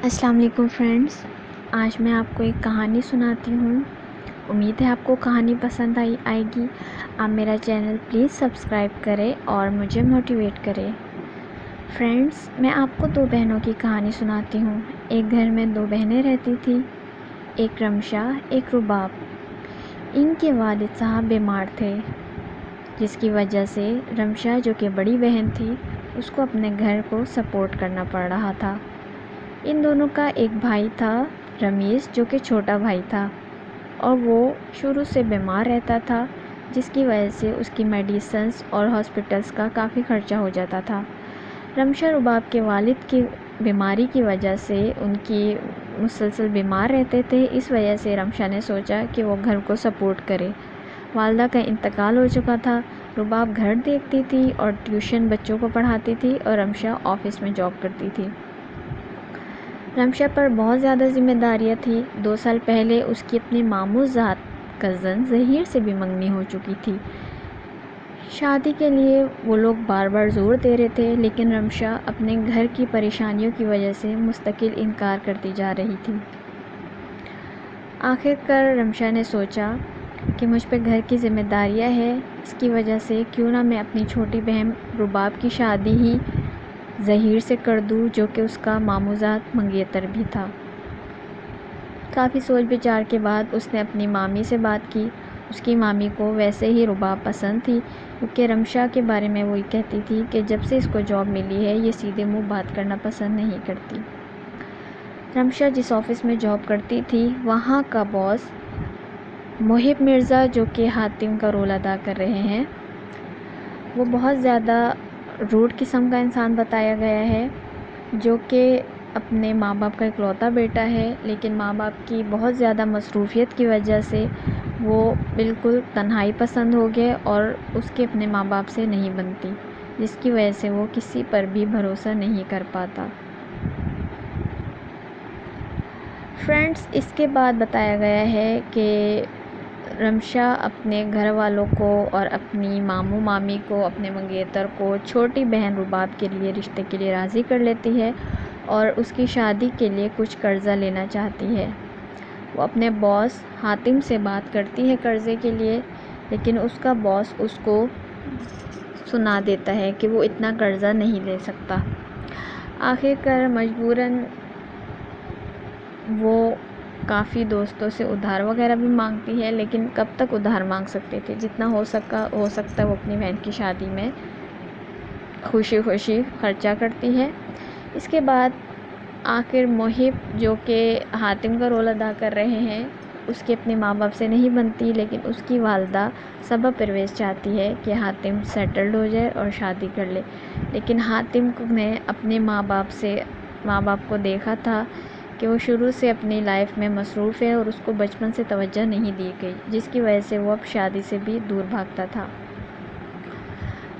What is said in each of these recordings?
السلام علیکم فرینڈس، آج میں آپ کو ایک کہانی سناتی ہوں۔ امید ہے آپ کو کہانی پسند آئے گی۔ آپ میرا چینل پلیز سبسکرائب کریں اور مجھے موٹیویٹ کریں۔ فرینڈس، میں آپ کو دو بہنوں کی کہانی سناتی ہوں۔ ایک گھر میں دو بہنیں رہتی تھیں، ایک رمشا، ایک رباب۔ ان کے والد صاحب بیمار تھے، جس کی وجہ سے رمشا جو کہ بڑی بہن تھی اس کو اپنے گھر کو سپورٹ کرنا پڑ رہا تھا۔ ان دونوں کا ایک بھائی تھا، رمیش، جو کہ چھوٹا بھائی تھا، اور وہ شروع سے بیمار رہتا تھا، جس کی وجہ سے اس کی میڈیسنز اور ہاسپٹلز کا کافی خرچہ ہو جاتا تھا۔ رمشا رباب کے والد کی بیماری کی وجہ سے ان کی مسلسل بیمار رہتے تھے، اس وجہ سے رمشا نے سوچا کہ وہ گھر کو سپورٹ کرے۔ والدہ کا انتقال ہو چکا تھا، رباب گھر دیکھتی تھی اور ٹیوشن بچوں کو پڑھاتی تھی، اور رمشا آفس میں جاب کرتی تھی۔ رمشا پر بہت زیادہ ذمہ داریاں تھیں۔ 2 سال پہلے اس کی اپنی ماموں ذات کزن ظہیر سے بھی منگنی ہو چکی تھی۔ شادی کے لیے وہ لوگ بار بار زور دے رہے تھے، لیکن رمشا اپنے گھر کی پریشانیوں کی وجہ سے مستقل انکار کرتی جا رہی تھی۔ آخر کار رمشا نے سوچا کہ مجھ پہ گھر کی ذمہ داریاں ہیں، اس کی وجہ سے کیوں نہ میں اپنی چھوٹی بہن رباب کی شادی ہی ظہیر سے کر دوں، جو کہ اس کا ماموزاد منگیتر بھی تھا۔ کافی سوچ بچار کے بعد اس نے اپنی مامی سے بات کی۔ اس کی مامی کو ویسے ہی رباب پسند تھی، کیونکہ رمشا کے بارے میں وہی کہتی تھی کہ جب سے اس کو جاب ملی ہے یہ سیدھے منہ بات کرنا پسند نہیں کرتی۔ رمشا جس آفس میں جاب کرتی تھی وہاں کا باس محب مرزا، جو کہ حاتم کا رول ادا کر رہے ہیں، وہ بہت زیادہ روڈ قسم کا انسان بتایا گیا ہے، جو کہ اپنے ماں باپ کا اکلوتا بیٹا ہے، لیکن ماں باپ کی بہت زیادہ مصروفیت کی وجہ سے وہ بالکل تنہائی پسند ہو گئے اور اس کے اپنے ماں باپ سے نہیں بنتی، جس کی وجہ سے وہ کسی پر بھی بھروسہ نہیں کر پاتا۔ فرینڈس، اس کے بعد بتایا گیا ہے کہ رمشا اپنے گھر والوں کو اور اپنی ماموں مامی کو، اپنے منگیتر کو چھوٹی بہن رباب کے لیے رشتے کے لیے راضی کر لیتی ہے اور اس کی شادی کے لیے کچھ قرضہ لینا چاہتی ہے۔ وہ اپنے باس حاتم سے بات کرتی ہے قرضے کے لیے، لیکن اس کا باس اس کو سنا دیتا ہے کہ وہ اتنا قرضہ نہیں لے سکتا۔ آخر کار مجبوراً وہ کافی دوستوں سے ادھار وغیرہ بھی مانگتی ہے، لیکن کب تک ادھار مانگ سکتے تھے، جتنا ہو سکتا ہے وہ اپنی بہن کی شادی میں خوشی خوشی خرچہ کرتی ہے۔ اس کے بعد آخر محب، جو کہ حاتم کا رول ادا کر رہے ہیں، اس کے اپنے ماں باپ سے نہیں بنتی، لیکن اس کی والدہ صبا پرویز چاہتی ہے کہ حاتم سیٹلڈ ہو جائے اور شادی کر لے، لیکن حاتم نے اپنے ماں باپ کو دیکھا تھا کہ وہ شروع سے اپنی لائف میں مصروف ہے اور اس کو بچپن سے توجہ نہیں دی گئی، جس کی وجہ سے وہ اب شادی سے بھی دور بھاگتا تھا۔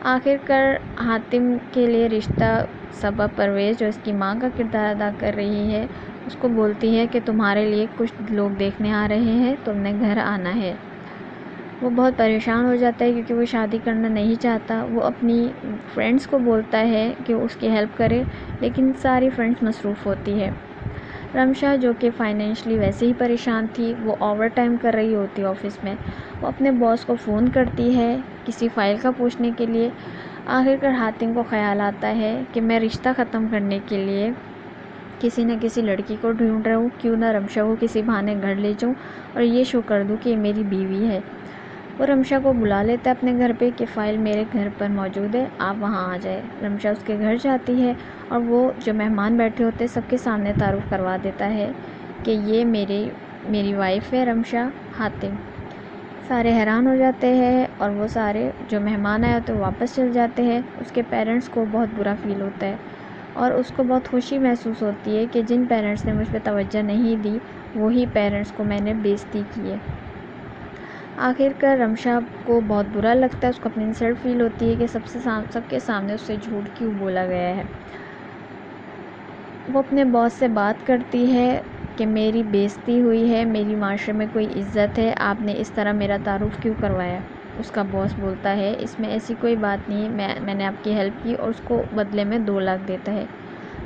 آخر کار حاتم کے لیے رشتہ صبا پرویز، جو اس کی ماں کا کردار ادا کر رہی ہے، اس کو بولتی ہے کہ تمہارے لیے کچھ لوگ دیکھنے آ رہے ہیں، تم نے گھر آنا ہے۔ وہ بہت پریشان ہو جاتا ہے کیونکہ وہ شادی کرنا نہیں چاہتا۔ وہ اپنی فرینڈس کو بولتا ہے کہ اس کی ہیلپ کرے، لیکن ساری فرینڈس مصروف ہوتی ہے۔ رمشا، جو کہ فائنینشلی ویسے ہی پریشان تھی، وہ اوور ٹائم کر رہی ہوتی آفس میں، وہ اپنے باس کو فون کرتی ہے کسی فائل کا پوچھنے کے لیے۔ آخر کار حاتم کو خیال آتا ہے کہ میں رشتہ ختم کرنے کے لیے کسی نہ کسی لڑکی کو ڈھونڈ رہا ہوں، کیوں نہ رمشا کو کسی بہانے گھر لے جاؤں اور یہ شو کر دوں کہ یہ میری بیوی ہے۔ وہ رمشا کو بلا لیتا ہے اپنے گھر پہ کہ فائل میرے گھر پر موجود ہے، آپ وہاں آ جائے۔ رمشا اس کے گھر جاتی ہے اور وہ جو مہمان بیٹھے ہوتے سب کے سامنے تعارف کروا دیتا ہے کہ یہ میری وائف ہے رمشا، حاتم۔ سارے حیران ہو جاتے ہیں اور وہ سارے جو مہمان آئے ہوتے ہیں واپس چل جاتے ہیں۔ اس کے پیرنٹس کو بہت برا فیل ہوتا ہے اور اس کو بہت خوشی محسوس ہوتی ہے کہ جن پیرنٹس نے مجھ پہ توجہ نہیں دی، وہی پیرنٹس کو میں نے بے عزتی کی ہے۔ آخر کار رمشا کو بہت برا لگتا ہے، اس کو اپنی انسلٹ فیل ہوتی ہے کہ سب کے سامنے اس سے جھوٹ کیوں بولا گیا ہے۔ وہ اپنے باس سے بات کرتی ہے کہ میری بے عزتی ہوئی ہے، میری معاشرے میں کوئی عزت ہے، آپ نے اس طرح میرا تعارف کیوں کروایا۔ اس کا باس بولتا ہے اس میں ایسی کوئی بات نہیں ہے، میں نے آپ کی ہیلپ کی، اور اس کو بدلے میں 2 لاکھ دیتا ہے۔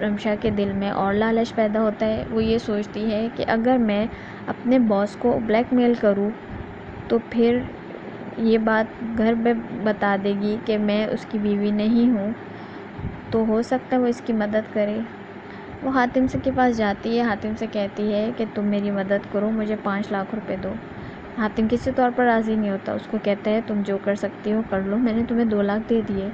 رمشا کے دل میں اور لالچ پیدا ہوتا ہے۔ وہ یہ سوچتی ہے کہ اگر میں اپنے باس کو بلیک میل کروں تو پھر یہ بات گھر میں بتا دے گی کہ میں اس کی بیوی نہیں ہوں، تو ہو سکتا ہے وہ اس کی مدد کرے۔ وہ حاتم سے کے پاس جاتی ہے، حاتم سے کہتی ہے کہ تم میری مدد کرو، مجھے 5 لاکھ روپے دو۔ حاتم کسی طور پر راضی نہیں ہوتا، اس کو کہتا ہے تم جو کر سکتی ہو کر لو، میں نے تمہیں 2 لاکھ دے دیے۔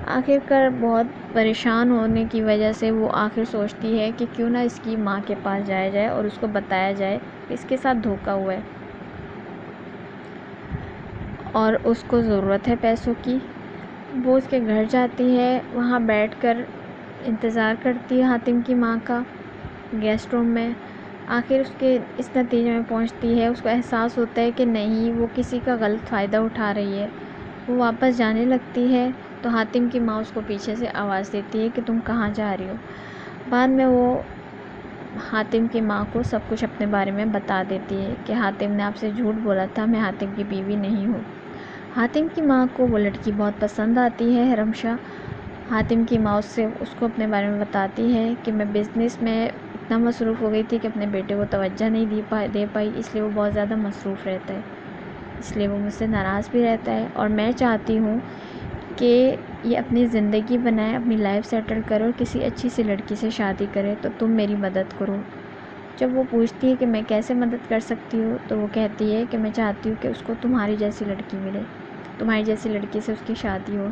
آخر کار بہت پریشان ہونے کی وجہ سے وہ آخر سوچتی ہے کہ کیوں نہ اس کی ماں کے پاس جایا جائے اور اس کو بتایا جائے کہ اس کے ساتھ دھوکہ ہوا ہے اور اس کو ضرورت ہے پیسوں کی۔ وہ اس کے گھر جاتی ہے، وہاں بیٹھ کر انتظار کرتی ہے حاتم کی ماں کا گیسٹ روم میں۔ آخر اس نتیجے میں پہنچتی ہے، اس کو احساس ہوتا ہے کہ نہیں، وہ کسی کا غلط فائدہ اٹھا رہی ہے۔ وہ واپس جانے لگتی ہے تو حاتم کی ماں اس کو پیچھے سے آواز دیتی ہے کہ تم کہاں جا رہی ہو۔ بعد میں وہ حاتم کی ماں کو سب کچھ اپنے بارے میں بتا دیتی ہے کہ حاتم نے آپ سے جھوٹ بولا تھا، میں حاتم کی بیوی نہیں ہوں۔ حاتم کی ماں کو وہ لڑکی بہت پسند آتی ہے، رمشا۔ حاتم کی ماں اس کو اپنے بارے میں بتاتی ہے کہ میں بزنس میں اتنا مصروف ہو گئی تھی کہ اپنے بیٹے کو توجہ نہیں دے پائی، اس لیے وہ بہت زیادہ مصروف رہتا ہے، اس لیے وہ مجھ سے ناراض بھی رہتا ہے، اور میں چاہتی ہوں کہ یہ اپنی زندگی بنائے، اپنی لائف سیٹل کرے اور کسی اچھی سی لڑکی سے شادی کرے، تو تم میری مدد کرو۔ جب وہ پوچھتی ہے کہ میں کیسے مدد کر سکتی ہوں، تو وہ کہتی ہے کہ میں چاہتی ہوں کہ اس کو تمہاری جیسی لڑکی ملے، تمہاری جیسی لڑکی سے اس کی شادی ہو۔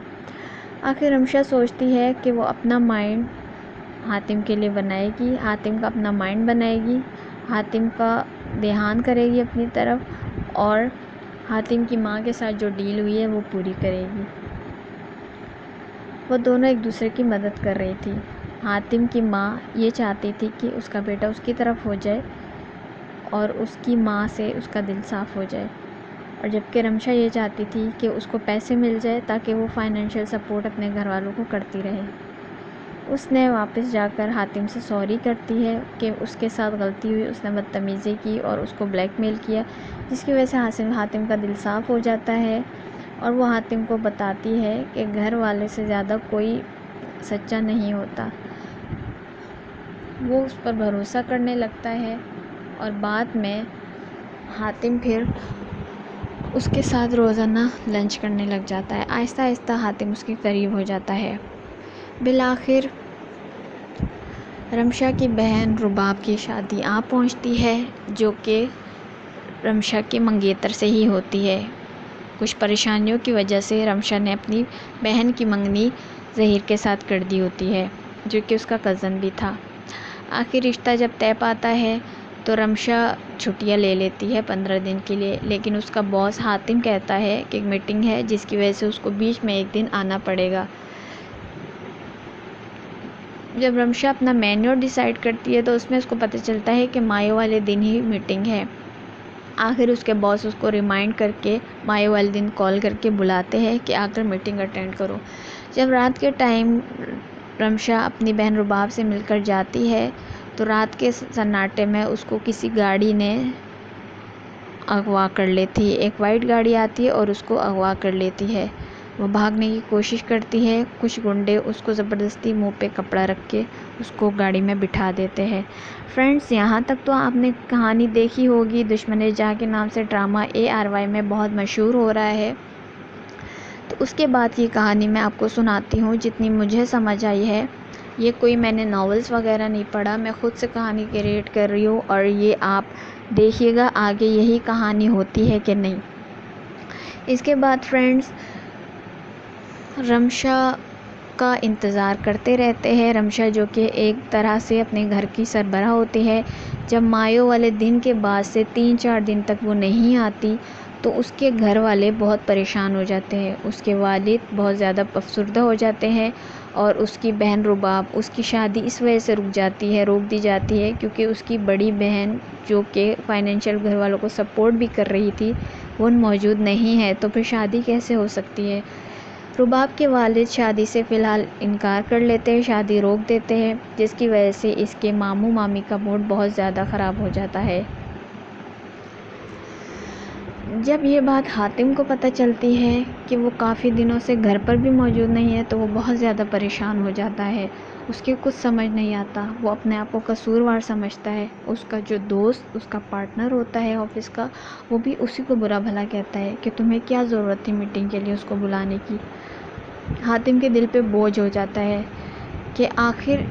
آخر رمشا سوچتی ہے کہ وہ اپنا مائنڈ حاتم کے لیے بنائے گی، حاتم کا اپنا مائنڈ بنائے گی، حاتم کا دھیان کرے گی اپنی طرف، اور حاتم کی ماں کے ساتھ جو ڈیل ہوئی ہے وہ پوری کرے گی۔ وہ دونوں ایک دوسرے کی مدد کر رہی تھی۔ حاتم کی ماں یہ چاہتی تھی کہ اس کا بیٹا اس کی طرف ہو جائے اور اس کی ماں سے اس کا دل صاف ہو جائے، اور جبکہ رمشا یہ چاہتی تھی کہ اس کو پیسے مل جائے تاکہ وہ فائنینشیل سپورٹ اپنے گھر والوں کو کرتی رہے۔ اس نے واپس جا کر حاتم سے سوری کرتی ہے کہ اس کے ساتھ غلطی ہوئی، اس نے بدتمیزی کی اور اس کو بلیک میل کیا، جس کی وجہ سے حاتم کا دل صاف ہو جاتا ہے، اور وہ حاتم کو بتاتی ہے کہ گھر والے سے زیادہ کوئی سچا نہیں ہوتا۔ وہ اس پر بھروسہ کرنے لگتا ہے، اور بعد میں حاتم پھر اس کے ساتھ روزانہ لنچ کرنے لگ جاتا ہے۔ آہستہ آہستہ حاتم اس کے قریب ہو جاتا ہے۔ بالآخر رمشا کی بہن رباب کی شادی آ پہنچتی ہے، جو کہ رمشا کے منگیتر سے ہی ہوتی ہے۔ کچھ پریشانیوں کی وجہ سے رمشا نے اپنی بہن کی منگنی ظہیر کے ساتھ کر دی ہوتی ہے، جو کہ اس کا کزن بھی تھا۔ آخر رشتہ جب طے پاتا ہے تو رمشا چھٹیاں لے لیتی ہے 15 دن کے لیے، لیکن اس کا باس حاتم کہتا ہے کہ ایک میٹنگ ہے جس کی وجہ سے اس کو بیچ میں ایک دن آنا پڑے گا۔ جب رمشا اپنا مینیو ڈیسائیڈ کرتی ہے تو اس میں اس کو پتہ چلتا ہے کہ مایو والے دن ہی میٹنگ ہے۔ آخر اس کے باس اس کو ریمائنڈ کر کے مایو والے دن کال کر کے بلاتے ہیں کہ آ کر میٹنگ اٹینڈ کرو۔ جب رات کے ٹائم رمشا اپنی بہن رباب سے مل کر جاتی ہے تو رات کے سناٹے میں اس کو کسی گاڑی نے اغوا کر لیتی ہے، ایک وائٹ گاڑی آتی ہے اور اس کو اغوا کر لیتی ہے۔ وہ بھاگنے کی کوشش کرتی ہے، کچھ گنڈے اس کو زبردستی منہ پہ کپڑا رکھ کے اس کو گاڑی میں بٹھا دیتے ہیں۔ فرینڈز، یہاں تک تو آپ نے کہانی دیکھی ہوگی۔ دشمن جاں کے نام سے ڈرامہ ARY میں بہت مشہور ہو رہا ہے، تو اس کے بعد کی کہانی میں آپ کو سناتی ہوں جتنی مجھے سمجھ آئی ہے۔ یہ کوئی میں نے ناولز وغیرہ نہیں پڑھا، میں خود سے کہانی کریٹ کر رہی ہوں، اور یہ آپ دیکھیے گا آگے یہی کہانی ہوتی ہے کہ نہیں۔ اس کے بعد فرینڈز رمشا کا انتظار کرتے رہتے ہیں۔ رمشا جو کہ ایک طرح سے اپنے گھر کی سربراہ ہوتی ہے، جب مایو والے دن کے بعد سے 3-4 دن تک وہ نہیں آتی تو اس کے گھر والے بہت پریشان ہو جاتے ہیں، اس کے والد بہت زیادہ افسردہ ہو جاتے ہیں، اور اس کی بہن رباب، اس کی شادی اس وجہ سے روک دی جاتی ہے کیونکہ اس کی بڑی بہن جو کہ فائنینشیل گھر والوں کو سپورٹ بھی کر رہی تھی وہ موجود نہیں ہے، تو پھر شادی کیسے ہو سکتی ہے۔ رباب کے والد شادی سے فی الحال انکار کر لیتے ہیں، شادی روک دیتے ہیں، جس کی وجہ سے اس کے ماموں مامی کا موڈ بہت زیادہ خراب ہو جاتا ہے۔ جب یہ بات حاتم کو پتہ چلتی ہے کہ وہ کافی دنوں سے گھر پر بھی موجود نہیں ہے تو وہ بہت زیادہ پریشان ہو جاتا ہے. اس کے کچھ سمجھ نہیں آتا. وہ اپنے آپ کو قصوروار سمجھتا ہے. اس کا جو دوست اس کا پارٹنر ہوتا ہے آفس کا، وہ بھی اسی کو برا بھلا کہتا ہے کہ تمہیں کیا ضرورت تھی میٹنگ کے لیے اس کو بلانے کی. حاتم کے دل پہ بوجھ ہو جاتا ہے کہ آخر